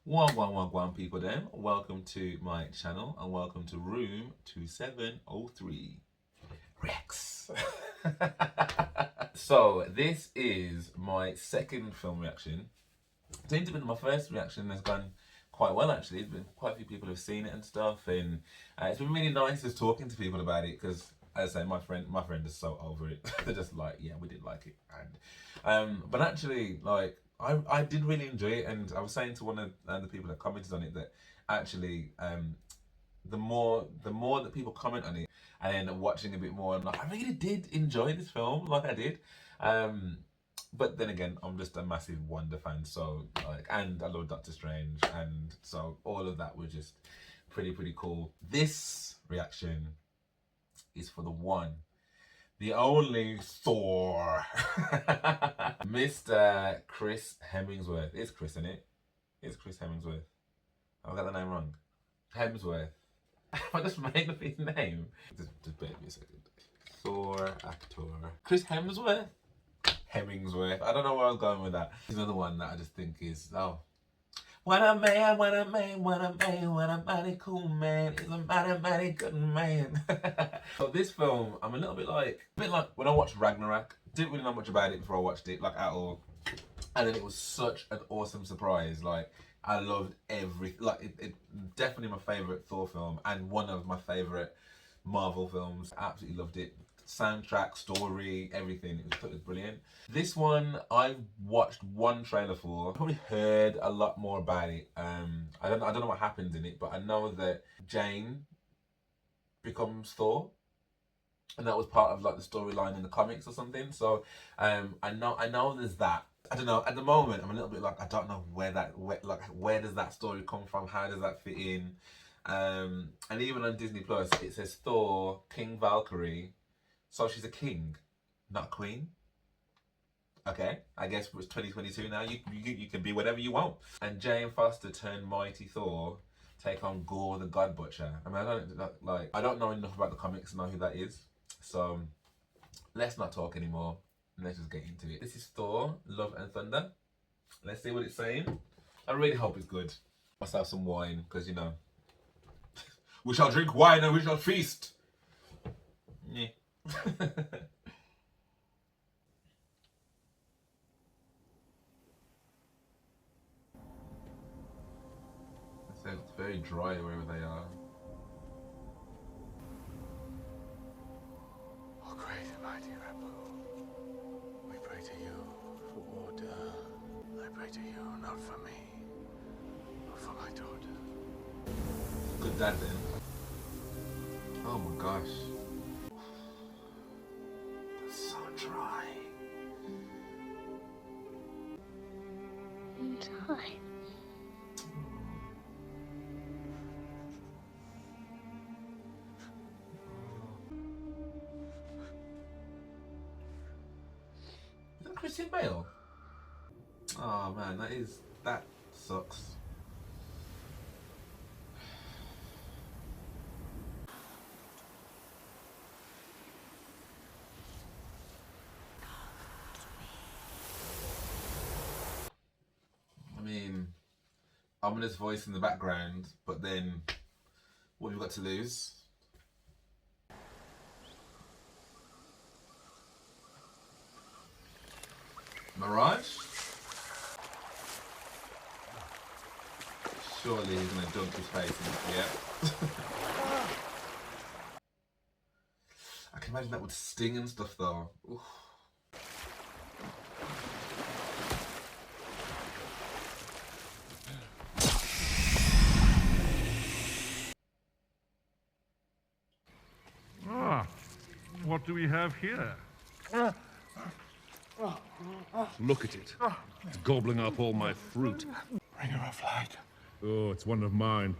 One people then. Welcome to my channel and welcome to room 2703. Rex. So this is my second film reaction. It seems to be my first reaction has gone quite well actually. There's been quite a few people who've seen it and stuff, and it's been really nice just talking to people about it because, as I say, my friend is so over it. They're just like, yeah, we did like it, and but actually, like, I did really enjoy it, and I was saying to one of the people that commented on it that actually, the more that people comment on it and then watching a bit more, I'm like, I really did enjoy this film, like I did. But then again, I'm just a massive Wonder fan, so like, and I love Doctor Strange, and so all of that was just pretty cool. This reaction is for the one, the only Thor, Mr. Chris Hemsworth. It's Chris, isn't it? It's Chris Hemsworth. I got the name wrong. Hemsworth. I just made up his name. Just bear with me a second. Thor actor. Chris Hemsworth? Hemsworth. I don't know where I was going with that. He's another one that I just think is, oh. What a man, what a man, what a man, what a mighty cool man. He's a mighty good man. So this film, I'm a bit like when I watched Ragnorok. Didn't really know much about it before I watched it, like, at all. And then it was such an awesome surprise. Like, I loved it definitely my favourite Thor film and one of my favourite Marvel films. I absolutely loved it. Soundtrack, story, everything. It was brilliant. This one I've watched one trailer for. I probably heard a lot more about it. I don't know what happens in it, but I know that Jane becomes Thor, and that was part of like the storyline in the comics or something. So I know there's that. I don't know. At the moment, I'm a little bit like, I don't know where does that story come from? How does that fit in? And even on Disney Plus, it says Thor, King Valkyrie. So she's a king, not a queen. Okay, I guess it's 2022 now. You can be whatever you want. And Jane Foster turned mighty Thor, take on Gorr the God Butcher. I mean, I don't know enough about the comics to know who that is. So let's not talk anymore. Let's just get into it. This is Thor Love and Thunder. Let's see what it's saying. I really hope it's good. Must have some wine, because you know, we shall drink wine and we shall feast. Yeah. It's very dry wherever they are. Oh, great and mighty Rebel, we pray to you for order. I pray to you not for me, but for my daughter. Good dad then. Oh my gosh. That's so dry. Dry. Is that Christian Bale? Oh man, that sucks. I mean, ominous voice in the background, but then what have you got to lose? Mirage? Surely he's gonna dunk his face in. Yeah. I can imagine that would sting and stuff though. Oof. What do we have here? Look at it. It's gobbling up all my fruit. Bring her a flight. Oh, it's one of mine.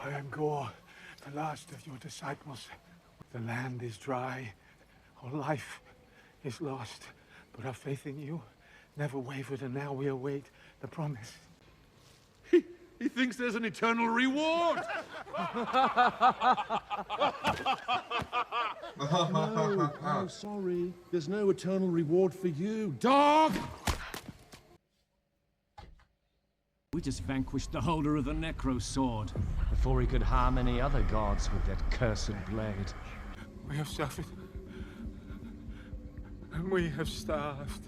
I am Gorr, the last of your disciples. The land is dry. Our life is lost. But our faith in you never wavered, and now we await the promise. He thinks there's an eternal reward. No, sorry. There's no eternal reward for you, dog! We just vanquished the holder of the Necro Sword. Before he could harm any other gods with that cursed blade. We have suffered. And we have starved.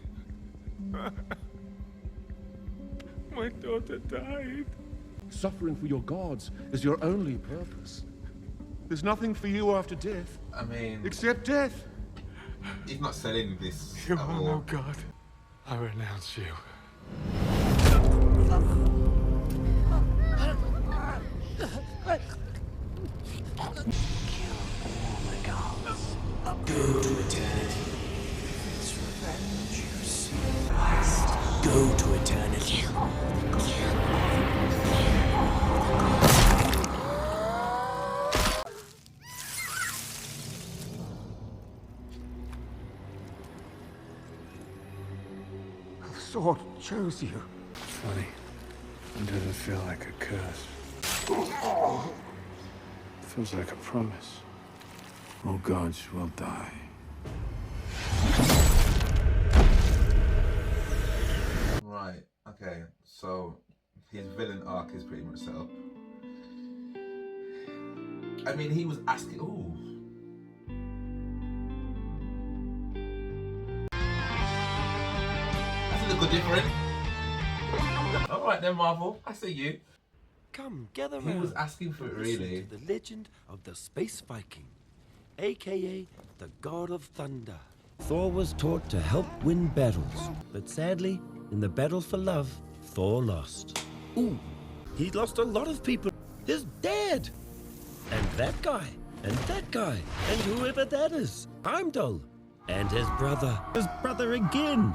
My daughter died. Suffering for your gods is your only purpose. There's nothing for you after death. I mean, except death. he's not selling this You at are all. no god. I renounce you. Go to eternity. It's revenge you seek. Go to eternity. The sword chose you. Funny. It doesn't feel like a curse. It feels like a promise. All gods will die. Right, okay, so his villain arc is pretty much set up. I mean, he was asking. Ooh. That's a little different. Alright then, Marvel, I see you. Come, gather He round. was asking for it, Listen really. to the legend of the Space Viking, aka the God of Thunder. Thor was taught to help win battles, but sadly, in the battle for love, Thor lost. Ooh, he lost a lot of people. His dad! And that guy, and that guy, and whoever that is, Heimdall. And his brother again.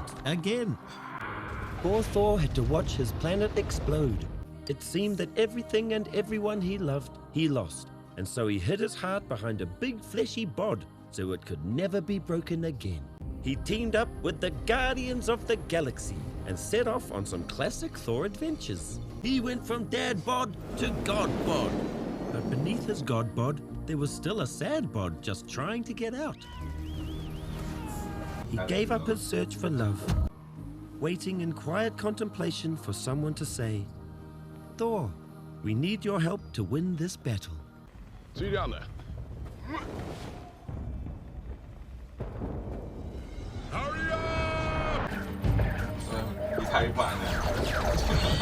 Poor Thor had to watch his planet explode. It seemed that everything and everyone he loved, he lost. And so he hid his heart behind a big fleshy bod so it could never be broken again. He teamed up with the Guardians of the Galaxy and set off on some classic Thor adventures. He went from dad bod to god bod. But beneath his god bod, there was still a sad bod just trying to get out. He gave up his search for love, waiting in quiet contemplation for someone to say, Thor, we need your help to win this battle. See you down there. Hurry up! So he's Harry Potter now.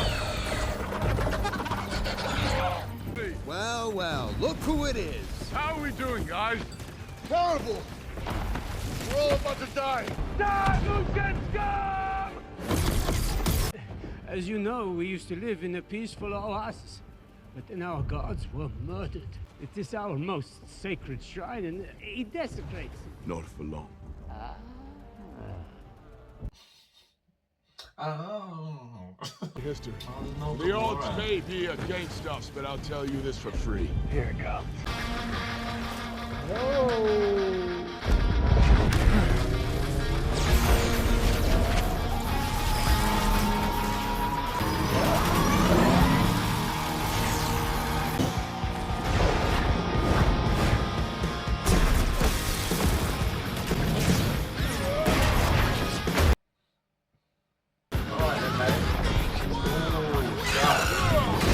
Well, well, look who it is. How are we doing, guys? Terrible. We're all about to die. As you know, we used to live in a peaceful oasis, but then our gods were murdered. It is our most sacred shrine, and it desecrates it. Not for long. Oh. History. No, The odds alright. may be against us, but I'll tell you this for free. Here it comes. Alright then, mate. Oh,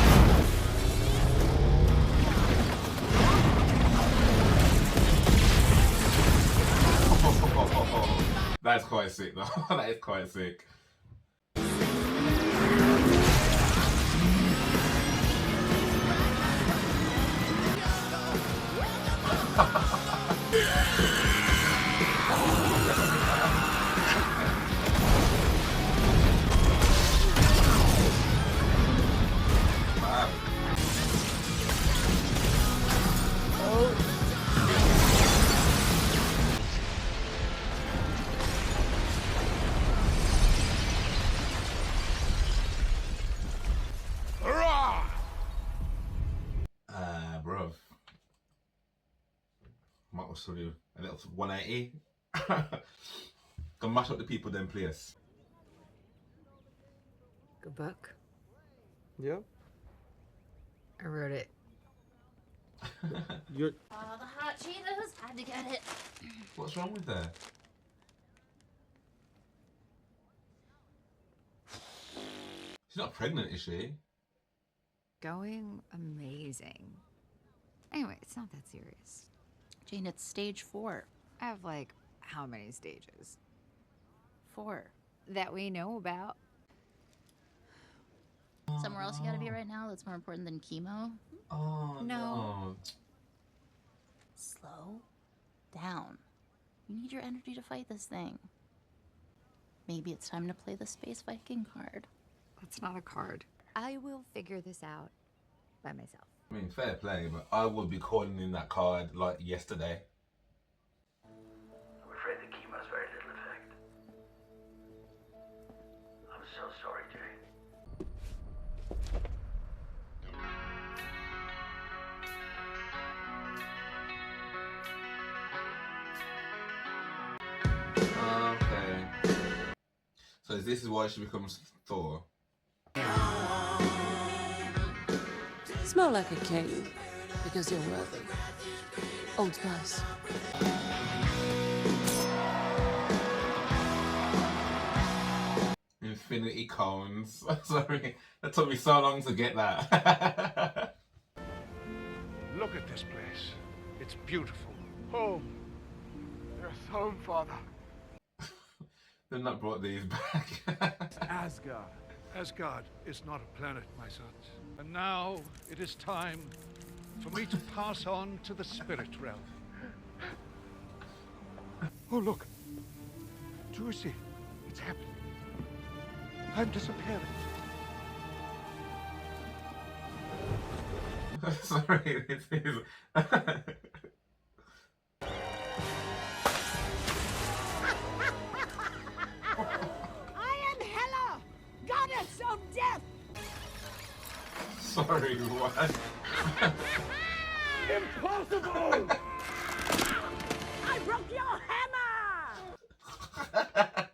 that's quite sick though. That is quite sick. Wow. Hurrah! Bruv. Might also do a little 180. Can mash up the people then, please. Good book. Yeah? I wrote it. You're... Oh, the hot Cheetos. Had to get it. What's wrong with that? She's not pregnant, is she? Going amazing. Anyway, it's not that serious. Jane, it's stage 4. I have like, how many stages? 4. That we know about. Somewhere else you gotta be right now that's more important than chemo? Oh, no. Slow down. You need your energy to fight this thing. Maybe it's time to play the Space Viking card. That's not a card. I will figure this out by myself. I mean, fair play, but I would be calling in that card like yesterday. I'm afraid the chemo's very little effect. I'm so sorry, Jane. Okay. So this is why she becomes Thor. Smell like a king, because you're worthy. Old Spice. Infinity cones. Sorry, that took me so long to get that. Look at this place. It's beautiful. Home. There's home, Father. They've not brought these back. Asgard. Asgard is not a planet, my sons. And now it is time for me to pass on to the spirit realm. Oh, look. Juicy. It's happening. I'm disappearing. Sorry, this is... Of death! Sorry, what? Impossible! I broke your hammer!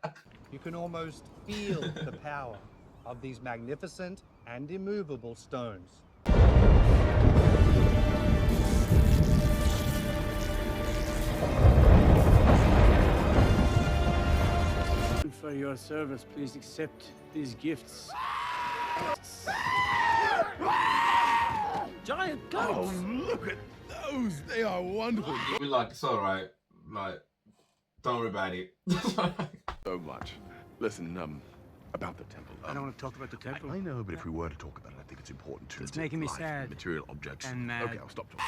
You can almost feel the power of these magnificent and immovable stones. For your service, please accept these gifts. Giant goats! Oh, look at those! They are wonderful. We're like, it's alright. Like, don't worry about it. So much. Listen, about the temple. I don't want to talk about the temple. I know, but if we were to talk about it, I think it's important to. It's making me life, sad. Material objects. And mad. Okay, I'll stop talking.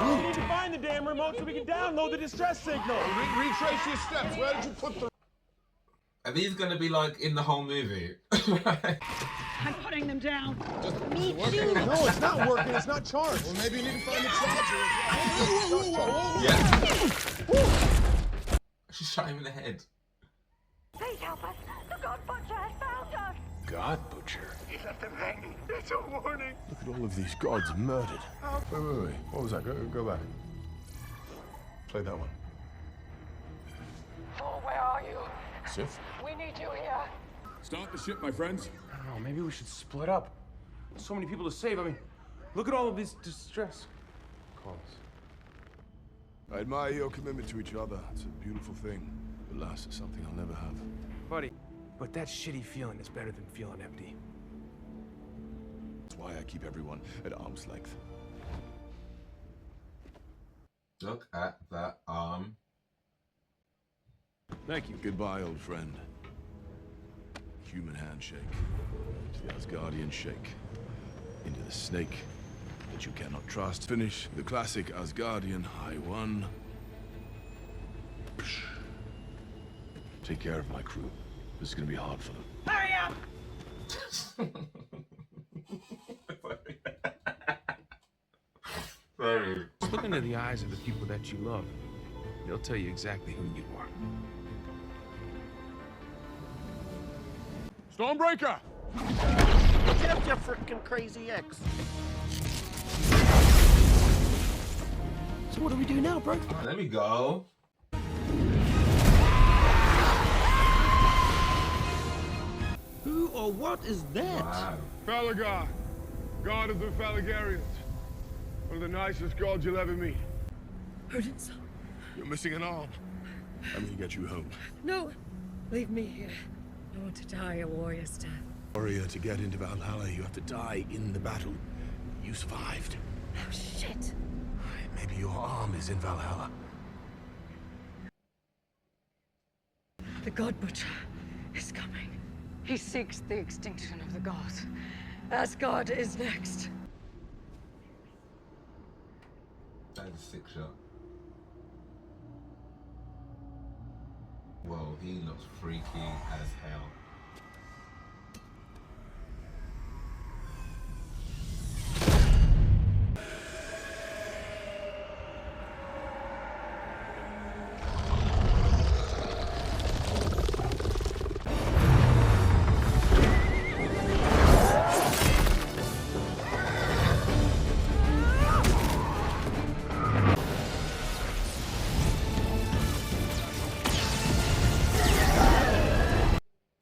We need to find the damn remote so we can download the distress signal. Retrace your steps. Where did you put the... Are these gonna be like in the whole movie? I'm putting them down. Me too. No, it's not working. It's not charged. Well, maybe you need to find the charger. Yeah. She shot him in the head. Please help us. The God Butcher has found us. God Butcher? He left them hanging. It's a warning. Look at all of these gods murdered. Wait. What was that? Go back. Play that one. Thor, where are you? Sif? We need you here. Stop the ship, my friends. I don't know, maybe we should split up. So many people to save. I mean, look at all of these distress calls. I admire your commitment to each other. It's a beautiful thing. Alas, it's something I'll never have. Buddy, but that shitty feeling is better than feeling empty. That's why I keep everyone at arm's length. Look at that arm. Thank you. Goodbye, old friend. Human handshake. To the Asgardian shake. Into the snake that you cannot trust. Finish the classic Asgardian I won. Take care of my crew. This is gonna be hard for them. Hurry up! Sorry. Just look into the eyes of the people that you love. They'll tell you exactly who you are. Stormbreaker! Jeff, you frickin' crazy ex. So what do we do now, bro? Let me go. Who or what is that? Wow. Falagar, god of the Falagarians. One of the nicest gods you'll ever meet. Odin's. You're missing an arm. I'm gonna get you home. No, leave me here. I want to die a warrior's death. Warrior, to get into Valhalla, you have to die in the battle. You survived. Oh, shit. Maybe your arm is in Valhalla. The God Butcher is coming. He seeks the extinction of the gods. Asgard is next. That is a sick shot. Whoa, he looks freaky as hell.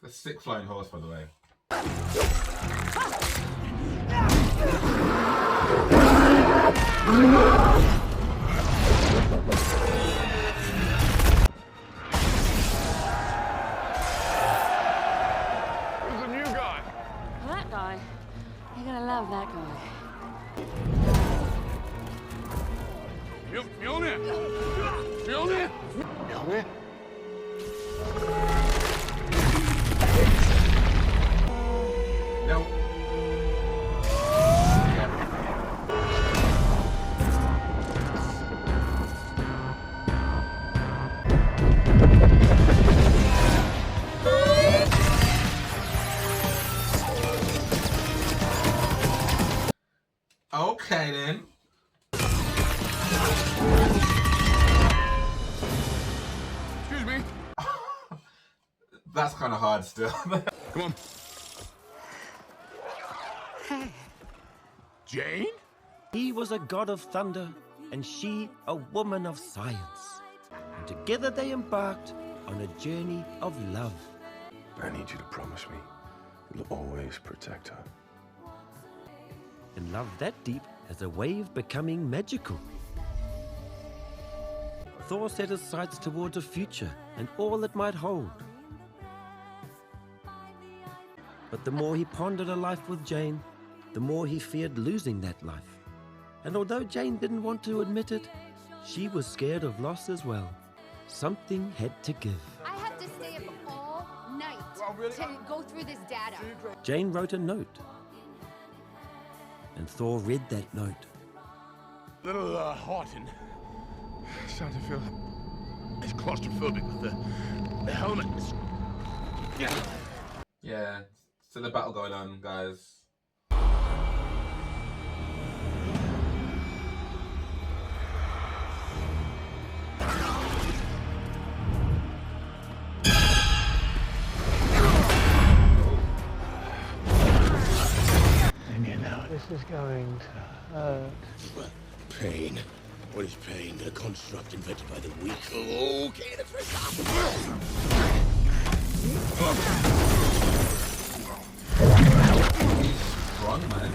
Sick flying horse, by the way. Who's the new guy? That guy. You're gonna love that guy. Mjolnir! Mjolnir! Mjolnir! No. Okay then. Excuse me. That's kind of hard still. Come on. Jane? He was a god of thunder, and she a woman of science. And together they embarked on a journey of love. I need you to promise me you'll always protect her. And love that deep as a way of becoming magical. Thor set his sights towards a future and all it might hold. But the more he pondered a life with Jane, the more he feared losing that life. And although Jane didn't want to admit it, she was scared of loss as well. Something had to give. I have to stay up all night to go through this data. Jane wrote a note. And Thor read that note. A little hot and starting to feel it's claustrophobic with the helmet. Yeah, still a battle going on, guys. And you know this is going to hurt. Pain. What is pain? A construct invented by the weak. Okay, that's right. He's strong, man.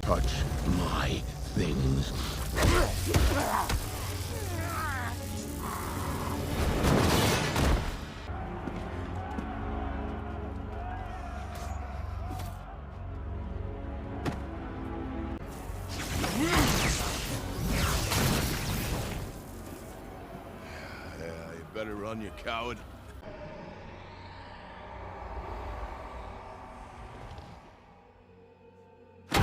Touch my things. Better run, you coward. I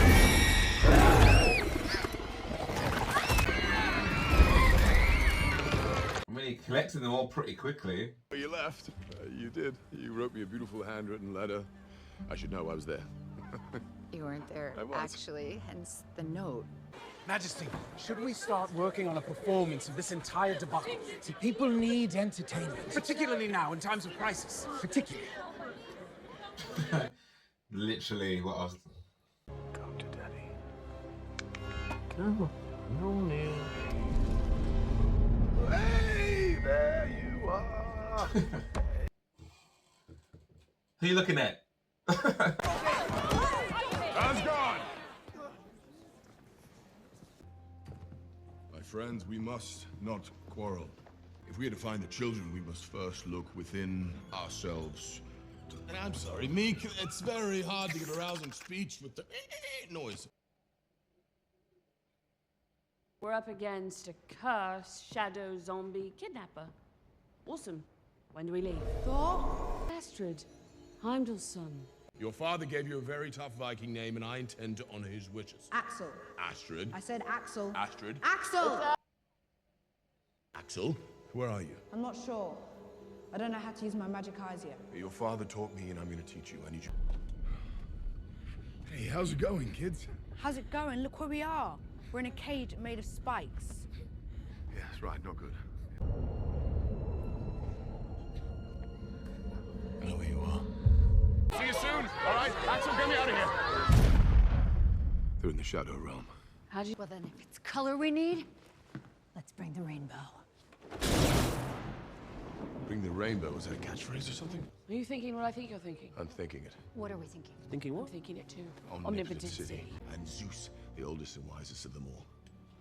mean, he collected them all pretty quickly. Well, you left. You did. You wrote me a beautiful handwritten letter. I should know I was there. You weren't there, actually, hence the note. Majesty, should we start working on a performance of this entire debacle? See, people need entertainment, particularly now in times of crisis. Particularly. Literally, what else? Come to Daddy. Come on, no need. Hey, there you are. Who are you looking at? Asgard! My friends, we must not quarrel. If we are to find the children, we must first look within ourselves. And I'm sorry, Meek, it's very hard to get arousing speech with the noise. We're up against a cursed shadow zombie kidnapper. Awesome. When do we leave? Thor? Astrid. Heimdall's son. Your father gave you a very tough Viking name, and I intend to honor his wishes. Axel. Astrid. I said Axel. Astrid. Axel! Axel, where are you? I'm not sure. I don't know how to use my magic eyes yet. Your father taught me, and I'm going to teach you. I need you. Hey, how's it going, kids? How's it going? Look where we are. We're in a cage made of spikes. Yeah, that's right. Not good. I know where you are. See you soon. All right, Axel, get me out of here. They're in the Shadow Realm. How'd you? Well, then, if it's color we need, let's bring the rainbow. Bring the rainbow. Is that a catchphrase or something? Are you thinking what I think you're thinking? I'm thinking it. What are we thinking? Thinking what? I'm thinking it too. Omnipotent city. And Zeus, the oldest and wisest of them all.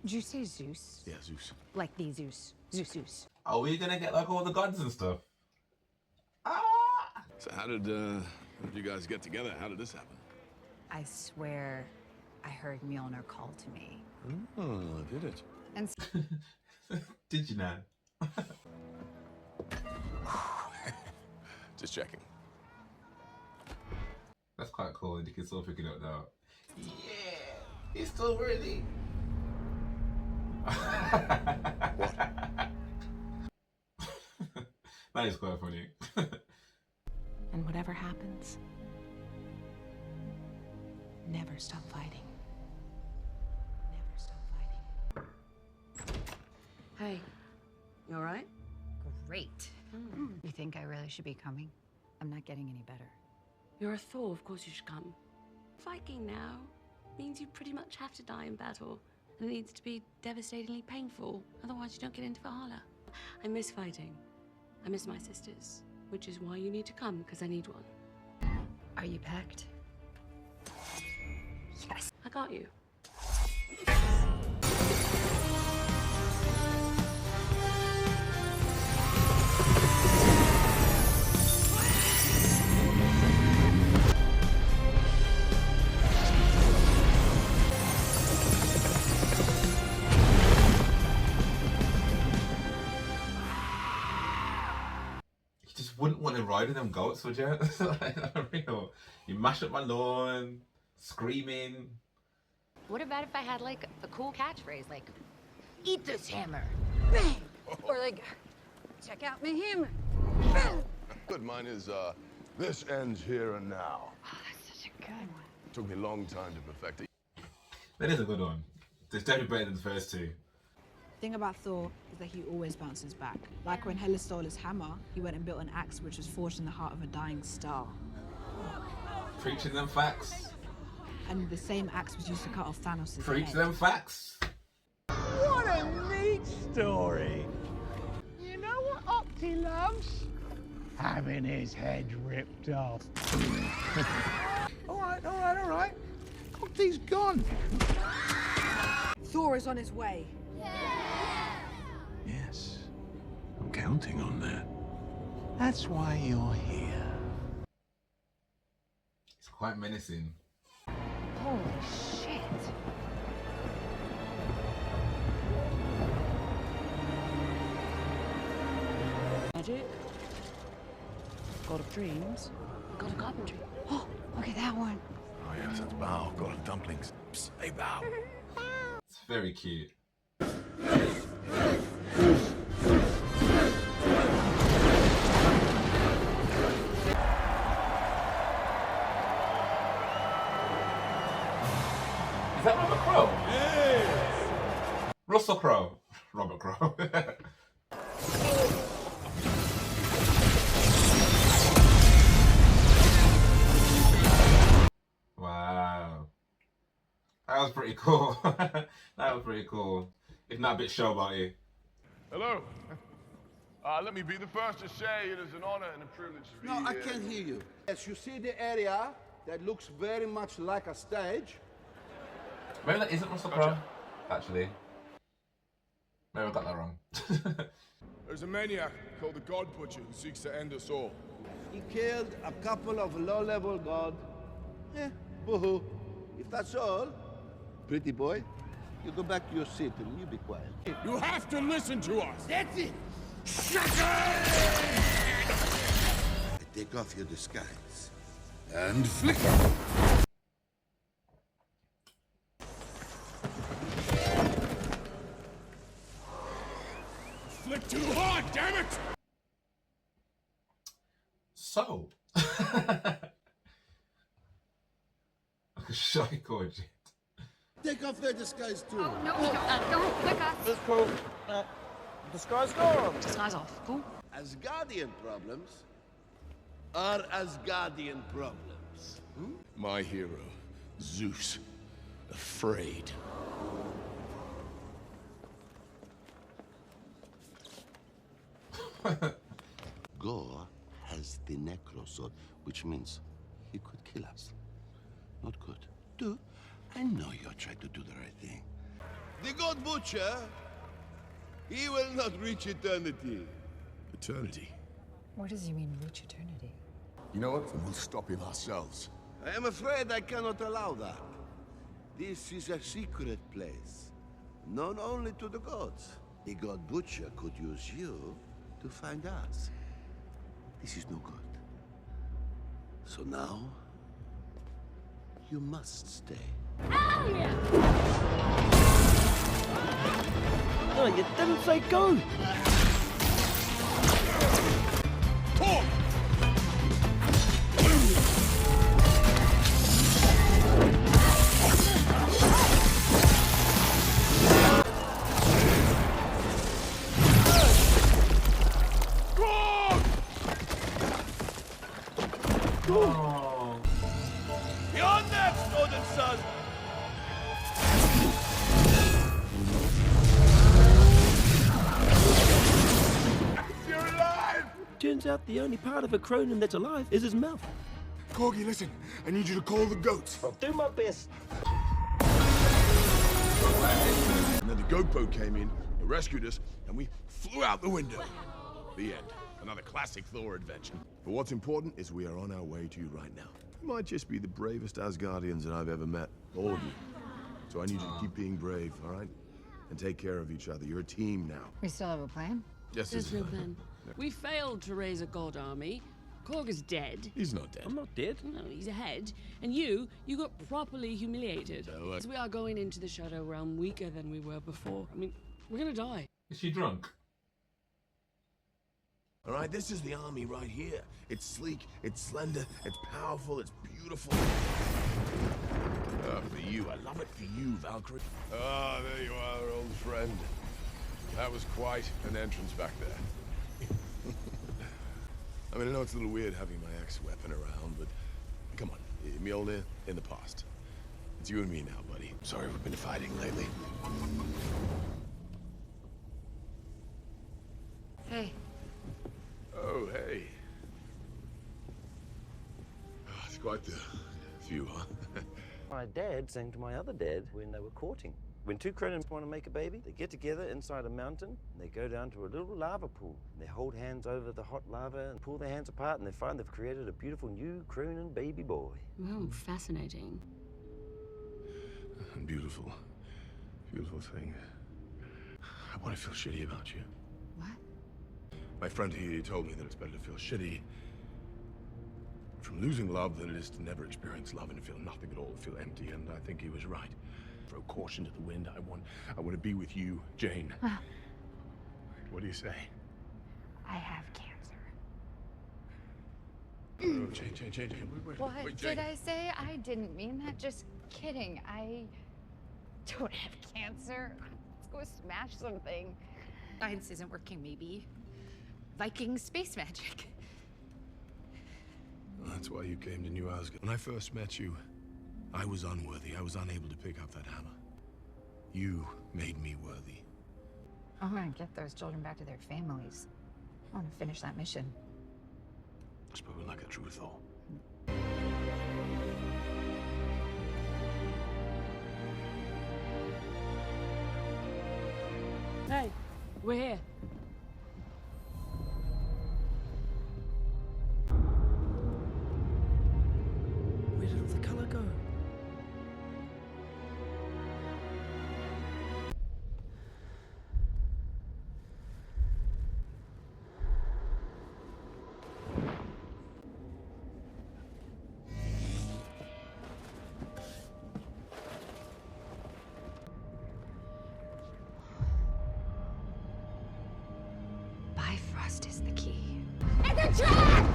Did you say Zeus? Yeah, Zeus. Like the Zeus. Zeus. Are we gonna get like all the gods and stuff? So how did you guys get together? How did this happen? I swear I heard Mjolnir call to me. Oh, did it? And Did you now? Just checking. That's quite cool, and you can still pick it up now. Yeah, it's still worthy. What? That is quite funny. And whatever happens, never stop fighting. Never stop fighting. Hey, you all right? great. You think I really should be coming? I'm not getting any better. You're a Thor, of course you should come. Viking now means you pretty much have to die in battle. And it needs to be devastatingly painful, otherwise you don't get into Valhalla. I miss fighting. I miss my sisters, which is why you need to come, because I need one. Are you packed? Yes. I got you. Wouldn't want to ride with them goats, would you? Like, for real. You mash up my lawn, screaming. What about if I had like a cool catchphrase like, eat this hammer, bang! Or like, check out my hammer, bang! Good, mine is, this ends here and now. Oh, that's such a good one. Took me a long time to perfect it. That is a good one. It's definitely better than the first two. The thing about Thor is that he always bounces back. Like when Hela stole his hammer, he went and built an axe which was forged in the heart of a dying star. Preaching them facts. And the same axe was used to cut off Thanos' Preach head. them facts. What a neat story. You know what Opti loves? Having his head ripped off. All right. Opti's gone. Thor is on his way. Yes, I'm counting on that. That's why you're here. It's quite menacing. Holy shit. Magic. God of dreams. God of carpentry. Oh, look at that one. Oh yes, that's Bao, god of dumplings. Psst, hey Bao. It's very cute. Is that Robert Crowe? Yes! Russell Crowe. Robert Crowe. Wow. That was pretty cool. That was pretty cool. If not a bit showboaty. Hello. Let me be the first to say it is an honor and a privilege to be No, I here. can't hear you. As you see the area that looks very much like a stage. Maybe that isn't Russell Crowe, actually. Maybe I got that wrong. There's a maniac called the God Butcher who seeks to end us all. He killed a couple of low-level gods. Boo-hoo. If that's all, pretty boy, you go back to your seat and you be quiet. You have to listen to us! That's it! Take off your disguise. And flick. Flick too hard, damn it! So. Like a shy gorget. Take off their disguise too. Oh, no, don't flick us. It's cool. Disguise gone. Disguise off. Cool. Asgardian problems are Asgardian problems. My hero, Zeus, afraid. Gorr has the necro sword, which means he could kill us. Not good. I know you're trying to do the right thing. The God Butcher, he will not reach eternity. Eternity? What does he mean, reach eternity? You know what? We'll stop him ourselves. I am afraid I cannot allow that. This is a secret place, known only to the gods. The God Butcher could use you to find us. This is no good. So now, you must stay. No, you didn't say go! Thor! Oh. You're next, Odin's son! You're alive! Turns out the only part of a Cronin that's alive is his mouth. Corgi, listen. I need you to call the goats. I'll do my best. And then the goat boat came in, they rescued us, and we flew out the window. The end. Another classic Thor adventure. But what's important is we are on our way to you right now. You might just be the bravest Asgardians that I've ever met. All of you. So I need you to keep being brave, all right? And take care of each other. You're a team now. We still have a plan? Yes, There's no plan. We failed to raise a god army. Korg is dead. He's not dead. I'm not dead. No, he's ahead. And you got properly humiliated. So, So we are going into the Shadow Realm weaker than we were before. I mean, we're gonna die. Is she drunk? All right, this is the army right here. It's sleek, it's slender, it's powerful, it's beautiful. For you, I love it for you, Valkyrie. Ah, there you are, old friend. That was quite an entrance back there. I mean, I know it's a little weird having my ex-weapon around, but come on, Mjolnir in the past. It's you and me now, buddy. Sorry we've been fighting lately. Hey. Oh, hey. Oh, it's quite the view, huh? My dad sang to my other dad when they were courting. When two Cronins want to make a baby, they get together inside a mountain, and they go down to a little lava pool. They hold hands over the hot lava and pull their hands apart, and they find they've created a beautiful new Cronin baby boy. Oh, fascinating. Beautiful. Beautiful thing. I want to feel shitty about you. What? My friend here told me that it's better to feel shitty from losing love than it is to never experience love and to feel nothing at all, to feel empty, and I think he was right. Throw caution to the wind. I want to be with you, Jane. What do you say? I have cancer. Oh, Jane. What Wait, did Jane. I say? I didn't mean that. Just kidding. I don't have cancer. Let's go smash something. Science isn't working, maybe. Viking space magic. Well, that's why you came to New Asgard. When I first met you, I was unworthy. I was unable to pick up that hammer. You made me worthy. I want to get those children back to their families. I want to finish that mission. Spoken like a true Thor. Hey, we're here. track!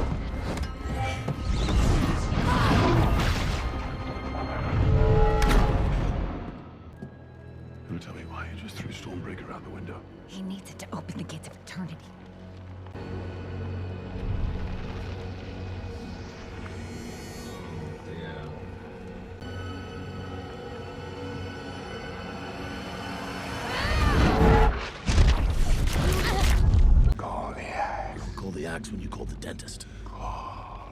You'll tell me why you just threw Stormbreaker out the window. He needs it to open the gates of eternity. Call the axe. Don't call the axe when you call the dentist. Call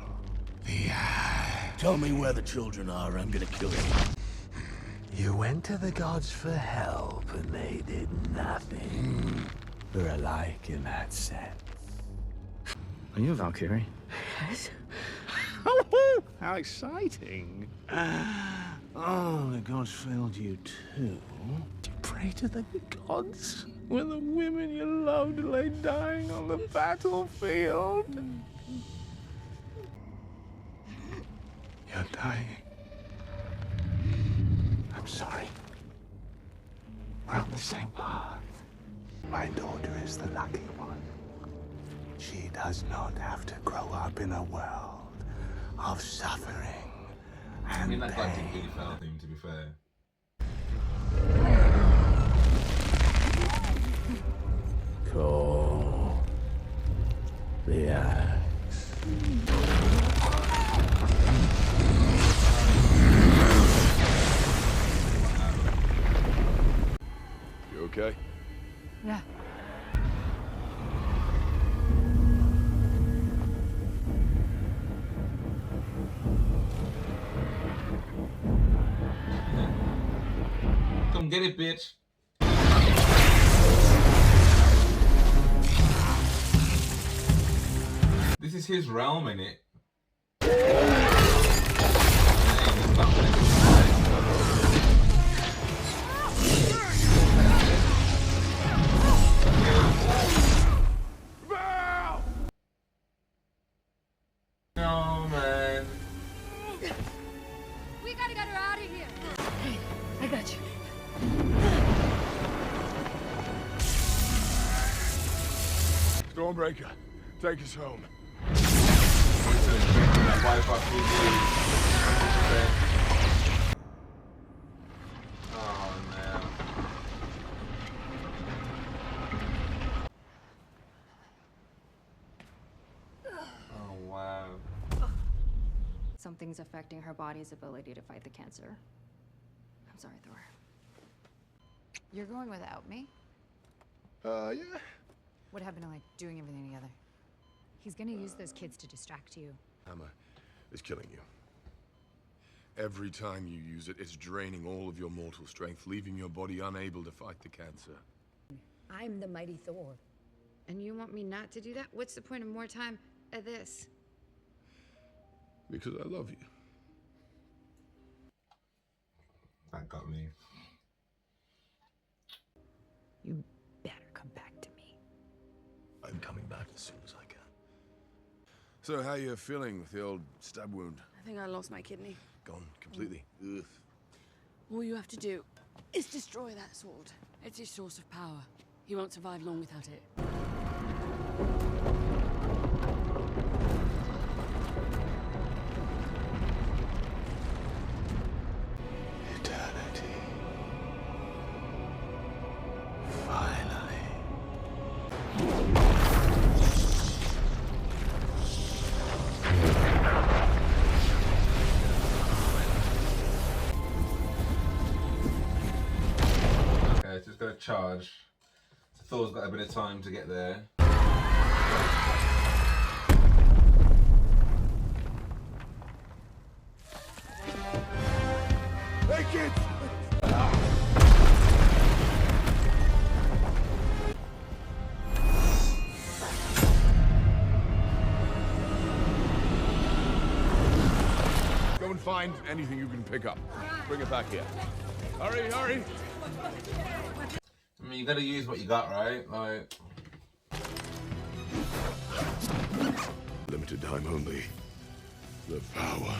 the axe. Tell me where the children are, or I'm gonna kill you. You went to the gods for help, and they did nothing. We're alike in that sense. Are you a Valkyrie? Yes. How exciting. Oh, the gods failed you too. To pray to the gods when the women you loved lay dying on the battlefield. You're dying. I'm sorry. We're on the same path. My daughter is the lucky one. She does not have to grow up in a world of suffering and I mean, that guy pain. didn't really fail him, to be fair. Call the axe. You okay? Yeah. Come get it, bitch. This is his realm, innit? No, man. We gotta get her out of here. Hey, I got you. Stormbreaker, take us home. Oh, man. Oh, wow. Something's affecting her body's ability to fight the cancer. I'm sorry, Thor. You're going without me? Yeah. What happened to, like, doing everything together? He's gonna use those kids to distract you. Hammer is killing you. Every time you use it, it's draining all of your mortal strength, leaving your body unable to fight the cancer. I'm the mighty Thor. And you want me not to do that? What's the point of more time at this? Because I love you. That got me. You better come back to me. I'm coming back as soon as I can. So how you feeling with the old stab wound? I think I lost my kidney. Gone completely. Ugh. All you have to do is destroy that sword. It's his source of power. He won't survive long without it. Eternity. Finally. Okay, it's just gonna charge. So Thor's got a bit of time to get there. Hey, kids! Go and find anything you can pick up. Bring it back here. Hurry, hurry! I mean, you gotta use what you got, right? Like, Limited time only. The power.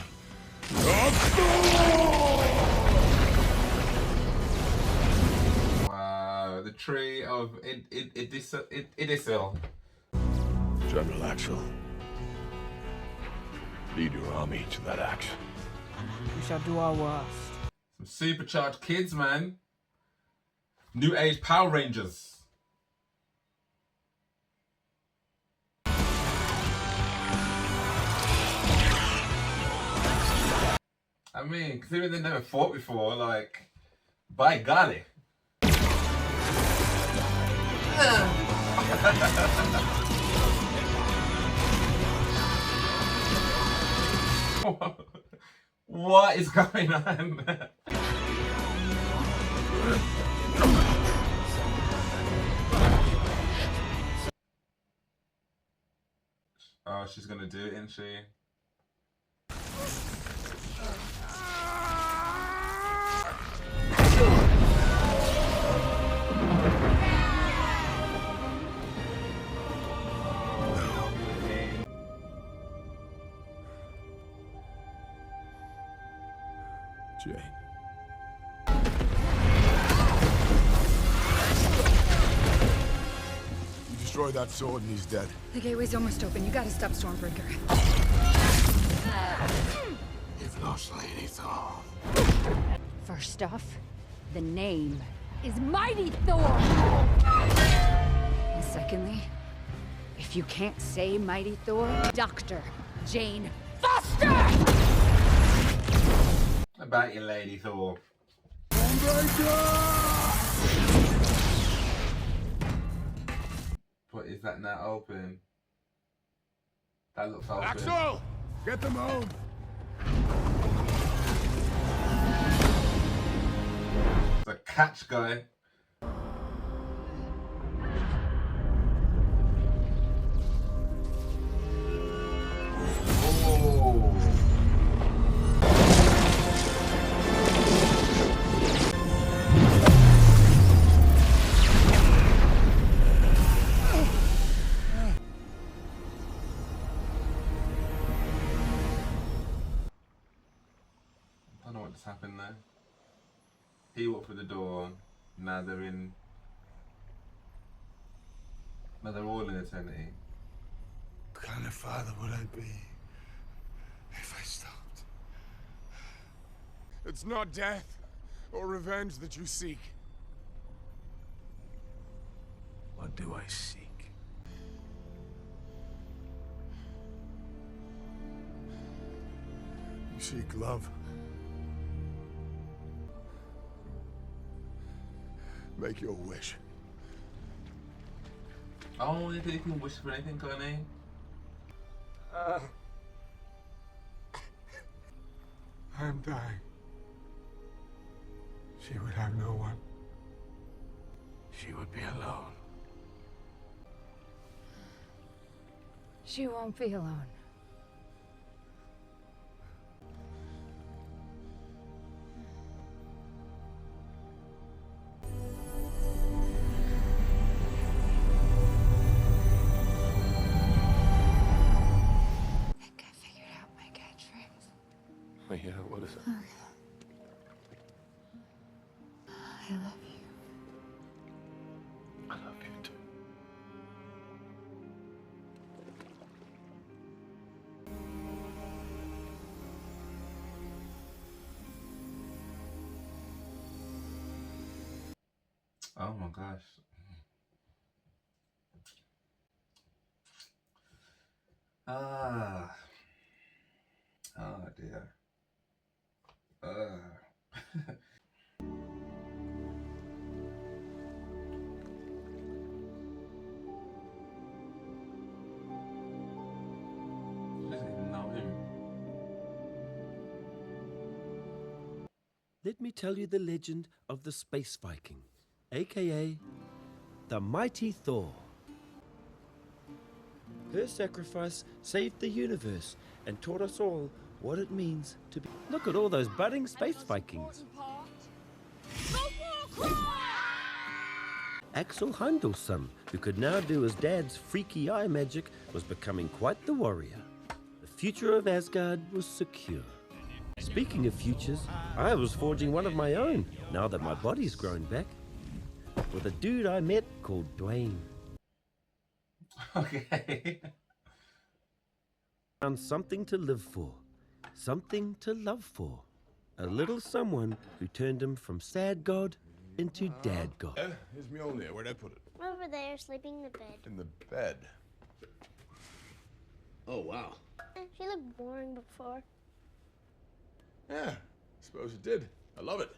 wow, the tree of Idissel. General Axel, Lead your army to that axe. We shall do our worst. Some supercharged kids, man. New age Power Rangers. I mean, considering they never fought before, like, by golly. What is going on? Oh, she's gonna do it, isn't she? Jane. You destroyed that sword and he's dead. The gateway's almost open. You gotta stop Stormbreaker. You've lost Lady Thor. First off, the name is Mighty Thor! And secondly, if you can't say Mighty Thor, Dr. Jane Foster! About your Lady Thor. What is that now open? That looks open. Axel! Get them home! The catch guy. I don't know what just happened there. He walked through the door. Now they're in. Now they're all in eternity. What kind of father would I be if I stopped? It's not death or revenge that you seek. What do I seek? You seek love. Make your wish. Oh, you think you can wish for anything, Connie? I'm dying. She would have no one. She would be alone. She won't be alone. Oh, yeah, what is it? I love you. I love you too. Oh my gosh. Ah. Oh dear. Doesn't even know him. Let me tell you the legend of the Space Viking, aka the Mighty Thor. Her sacrifice saved the universe and taught us all what it means to be. Look at all those budding Space Vikings. Axel Heimdall's who could now do his dad's freaky eye magic, was becoming quite the warrior. The future of Asgard was secure. Speaking of futures, I was forging one of my own, now that my body's grown back, with a dude I met called Dwayne. Okay. found something to live for, something to love for. A little someone who turned him from sad god into dad god. Here's Mjolnir. Where'd I put it? Over there, sleeping in the bed. In the bed. Oh, wow. She looked boring before. Yeah, suppose it did. I love it.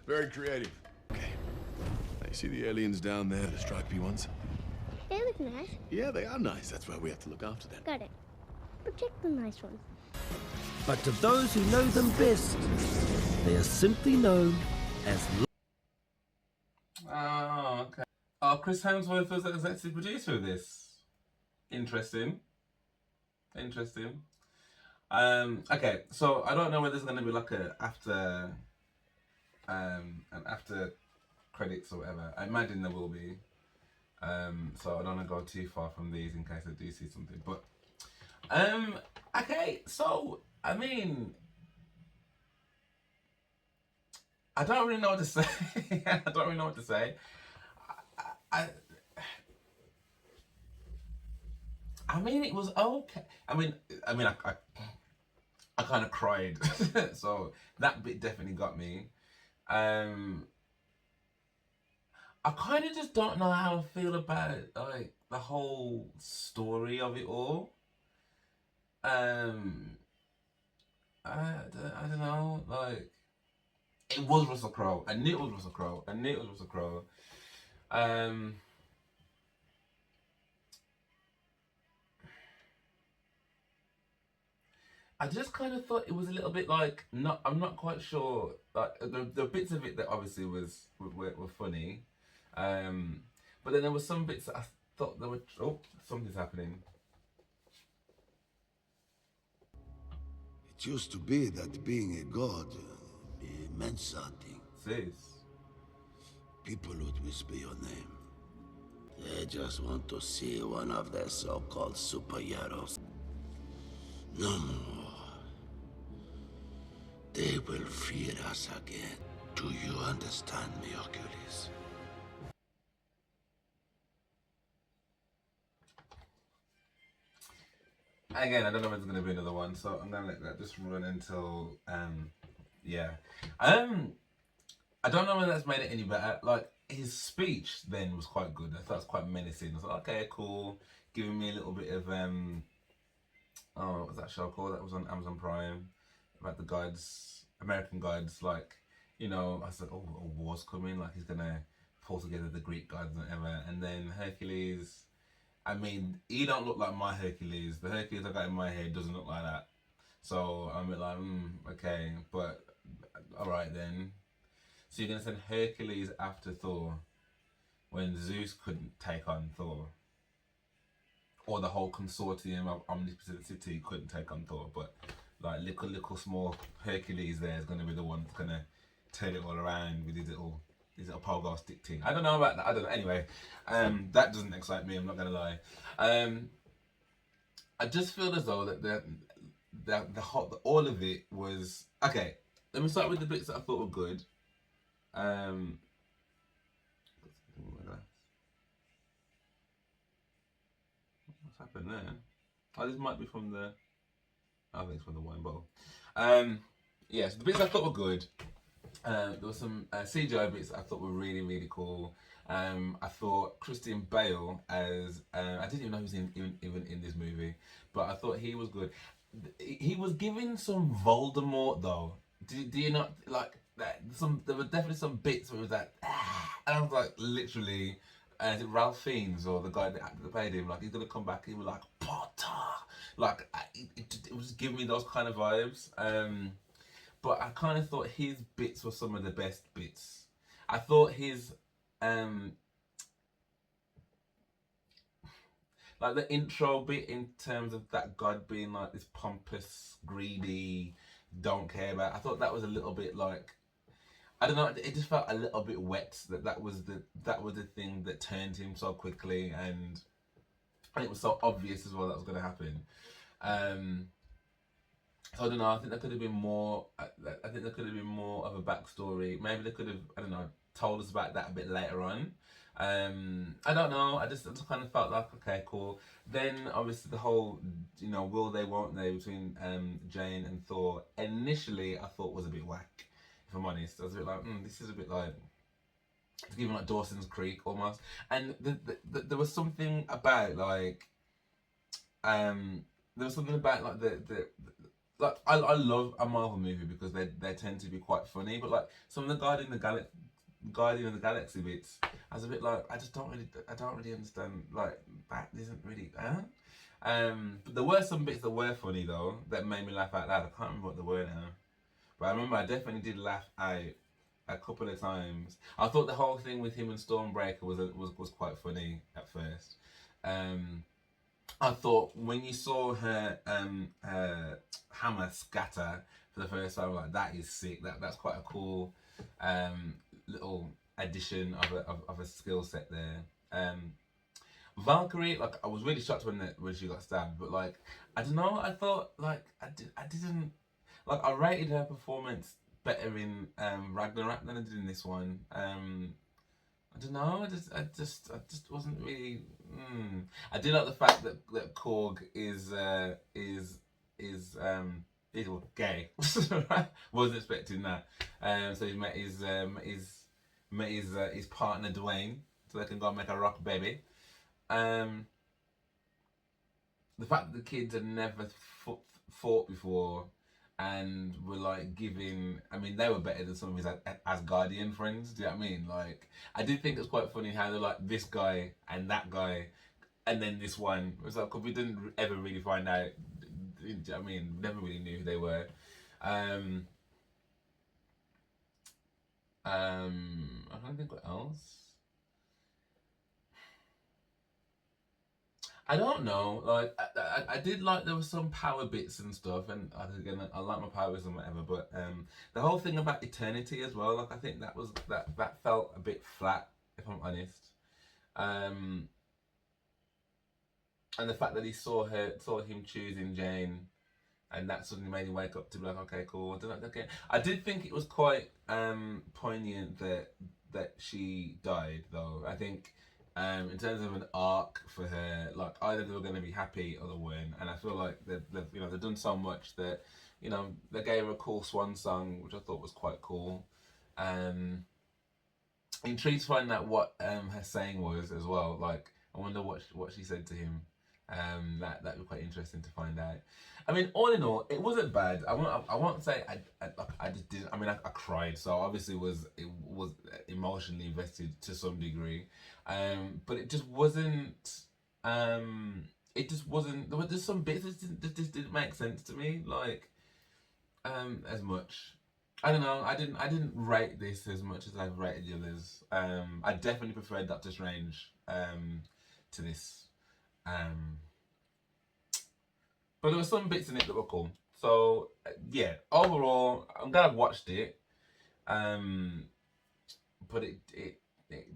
Very creative. Okay. Now, you see the aliens down there, the stripy ones? They look nice. Yeah, they are nice. That's why we have to look after them. Got it. Protect the nice ones. But to those who know them best, they are simply known as... Oh, okay. Oh, Chris Hemsworth was the executive producer of this. Interesting. Interesting. Okay, so I don't know whether there's going to be like an after credits or whatever. I imagine there will be. So I don't want to go too far from these in case I do see something. But okay, so I mean, I don't really know what to say. I don't really know what to say. I mean, it was okay. I kind of cried, so that bit definitely got me. I kind of just don't know how I feel about it, like the whole story of it all. I don't know, like it was Russell Crowe. I knew it was Russell Crowe. I just kind of thought it was a little bit like I'm not quite sure. Like the bits of it that obviously were funny, but then there were some bits that I thought there were. Oh, something's happening. It used to be that being a god meant something. Zeus. People would whisper your name. They just want to see one of their so-called superheroes. No more. They will fear us again. Do you understand me, Hercules? Again, I don't know if there's going to be another one, so I'm going to let that just run until, yeah. I don't know whether that's made it any better. Like, his speech then was quite good. I thought it was quite menacing. I was like, okay, cool. Giving me a little bit of, oh, what was that show called? That was on Amazon Prime. About the gods, American gods. Like, you know, I said, oh, a war's coming. Like, he's going to pull together the Greek gods and whatever. And then Hercules... I mean, he don't look like my Hercules. The Hercules I got in my head doesn't look like that. So I'm like, okay, but all right then. So you're gonna send Hercules after Thor when Zeus couldn't take on Thor, or the whole consortium of Omnipotent City couldn't take on Thor, but like little small Hercules there is gonna be the one that's gonna turn it all around with his little pogo stick thing. I don't know about that. I don't know. Anyway, that doesn't excite me. I'm not gonna lie. I just feel as though that all of it was okay. Let me start with the bits that I thought were good. What's happened there? Oh, this might be from the. I think it's from the wine bottle. Yeah. So the bits I thought were good. There were some CGI bits I thought were really, really cool. I thought Christian Bale as I didn't even know he was even in this movie, but I thought he was good. He was giving some Voldemort though. Do you not like that? There were definitely some bits where it was like, and I was like, literally, is it Ralph Fiennes or the guy that played him? Like he's gonna come back. He was like Potter. Like it was giving me those kind of vibes. But I kind of thought his bits were some of the best bits. I thought his, like the intro bit in terms of that god being like this pompous, greedy, don't care about. I thought that was a little bit like, I don't know. It just felt a little bit wet. That was the thing that turned him so quickly, and it was so obvious as well that was going to happen. So I don't know. I think there could have been more. I think there could have been more of a backstory. Maybe they could have, I don't know, told us about that a bit later on. I don't know. I just kind of felt like, okay, cool. Then obviously the whole, will they, won't they between Jane and Thor. Initially, I thought was a bit whack. If I'm honest, I was a bit like, this is a bit like, it's giving like Dawson's Creek almost. And there was something about like, there was something about like like I love a Marvel movie because they tend to be quite funny, but like some of the Guardian of the Galaxy bits, I was a bit like, I don't really understand, like, that isn't really, but there were some bits that were funny though, that made me laugh out loud. I can't remember what they were now, but I remember I definitely did laugh out a couple of times. I thought the whole thing with him and Stormbreaker was quite funny at first. I thought when you saw her hammer scatter for the first time, like, that is sick. That's quite a cool little addition of a skill set there. Valkyrie, like, I was really shocked when she got stabbed, but like, I don't know, I thought like I didn't like, I rated her performance better in Ragnarok than I did in this one. I don't know, I just wasn't really. I do like the fact that Korg is gay. Wasn't expecting that. So he's met his partner Dwayne, so they can go and make a rock baby. The fact that the kids had never fought before and were like giving, I mean, they were better than some of his Asgardian friends. Do you know what I mean? Like, I did think it was quite funny how they're like this guy and that guy, and then this one. It was like, cause we didn't ever really find out. Do you know what I mean? Never really knew who they were. I can't think what else. I don't know, like, I did like, there was some power bits and stuff, and again, I like my powers and whatever, but the whole thing about eternity as well, like, I think that felt a bit flat, if I'm honest. And the fact that he saw him choosing Jane, and that suddenly made him wake up to be like, okay, cool. I did think it was quite poignant that she died, though. I think in terms of an arc for her, like, either they were going to be happy or they weren't, and I feel like they've done so much that they gave her a cool swan song, which I thought was quite cool. Intrigued to find out what her saying was as well. Like, I wonder what she said to him. That'd be quite interesting to find out. I mean, all in all, it wasn't bad. I won't say I just didn't. I mean, I cried, so obviously it was emotionally invested to some degree, but it just wasn't. It just wasn't. There were just some bits that just didn't make sense to me, like as much. I don't know. I didn't rate this as much as I've rated the others. I definitely preferred Doctor Strange to this. But there were some bits in it that were cool. So yeah, overall, I'm glad I've watched it. But it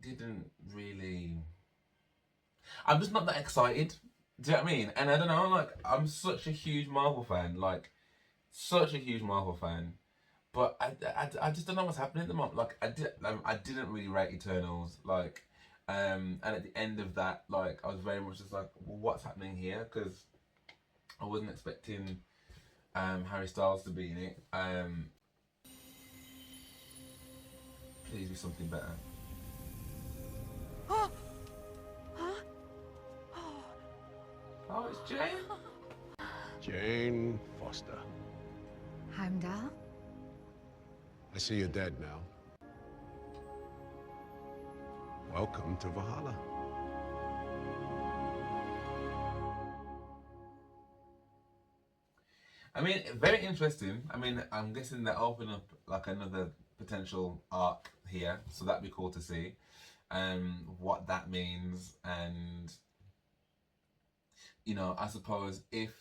didn't really. I'm just not that excited. Do you know what I mean? And I don't know. Like, I'm such a huge Marvel fan. Like, such a huge Marvel fan. But I just don't know what's happening at the moment. Like, I didn't really rate Eternals. Like, and at the end of that, like, I was very much just like, well, what's happening here? Because I wasn't expecting Harry Styles to be in it. Please be something better. Oh, it's Jane. Jane Foster. Heimdall? I see you're dead now. Welcome to Valhalla. I mean, very interesting. I mean, I'm guessing they're opening up like another potential arc here, so that'd be cool to see what that means. And I suppose if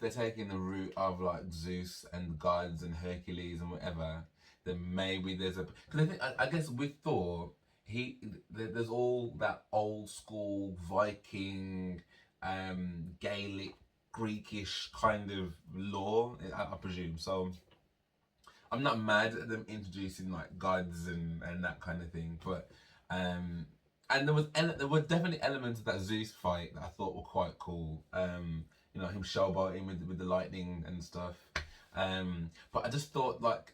they're taking the route of like Zeus and gods and Hercules and whatever, then maybe there's a, because I guess with Thor, there's all that old school Viking, Gaelic, Greekish kind of lore, I presume. So I'm not mad at them introducing like gods and that kind of thing, but and there were definitely elements of that Zeus fight that I thought were quite cool. You know, him showboating with the lightning and stuff. But I just thought like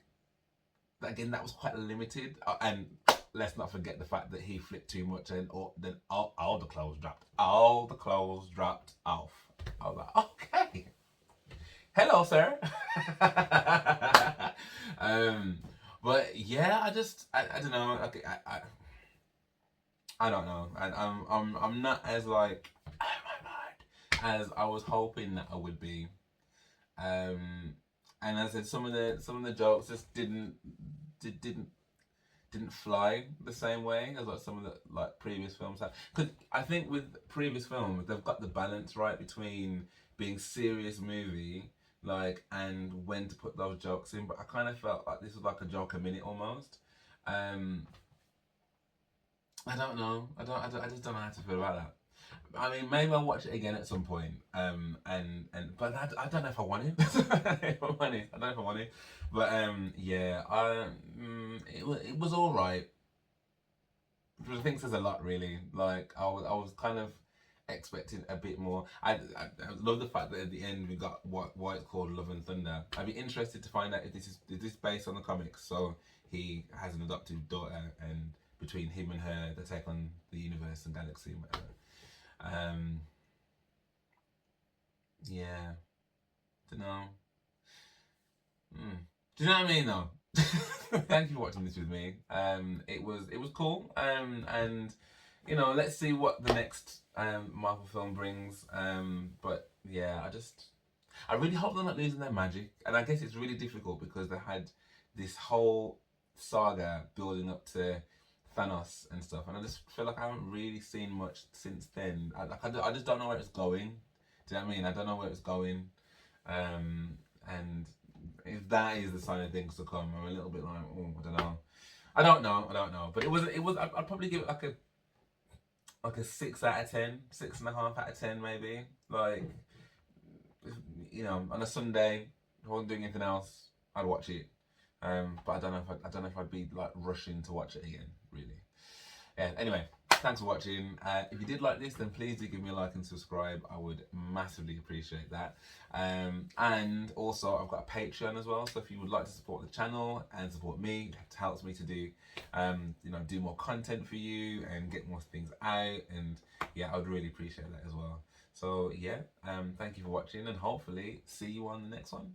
again that was quite limited. And let's not forget the fact that he flipped too much and then all the clothes dropped. All the clothes dropped off. I was like, okay. Hello, sir. But yeah, I don't know. I don't know. I'm not as like, oh my god, as I was hoping that I would be. And as I said, some of the jokes just didn't fly the same way as like some of the like previous films have. Because I think with previous films they've got the balance right between being serious movie like and when to put those jokes in. But I kind of felt like this was like a joke a minute almost. I don't know. I just don't know how to feel about that. I mean, maybe I'll watch it again at some point. But I don't know if I want it. I don't know if I want it. But yeah, it was all right. Which I think says a lot, really. Like I was kind of expecting a bit more. I love the fact that at the end we got why it's called Love and Thunder. I'd be interested to find out if this is based on the comics. So he has an adopted daughter, and between him and her, they take on the universe and galaxy and whatever. Yeah, don't know. Do you know what I mean though? Thank you for watching this with me. It was cool. And you know, let's see what the next Marvel film brings. But yeah, I really hope they're not losing their magic. And I guess it's really difficult because they had this whole saga building up to Thanos and stuff, and I just feel like I haven't really seen much since then. I just don't know where it's going. Do you know what I mean? I don't know where it's going. And if that is the sign of things to come, I'm a little bit like, oh, I don't know. But it was. I'd probably give it like a 6 out of 10, 6.5 out of 10 maybe. Like, you know, on a Sunday, if I wasn't doing anything else, I'd watch it. But I don't know if I'd be like rushing to watch it again, really. Yeah. Anyway, thanks for watching. If you did like this, then please do give me a like and subscribe. I would massively appreciate that. And also, I've got a Patreon as well. So if you would like to support the channel and support me, it helps me to do, you know, do more content for you and get more things out. And yeah, I would really appreciate that as well. So yeah, thank you for watching, and hopefully see you on the next one.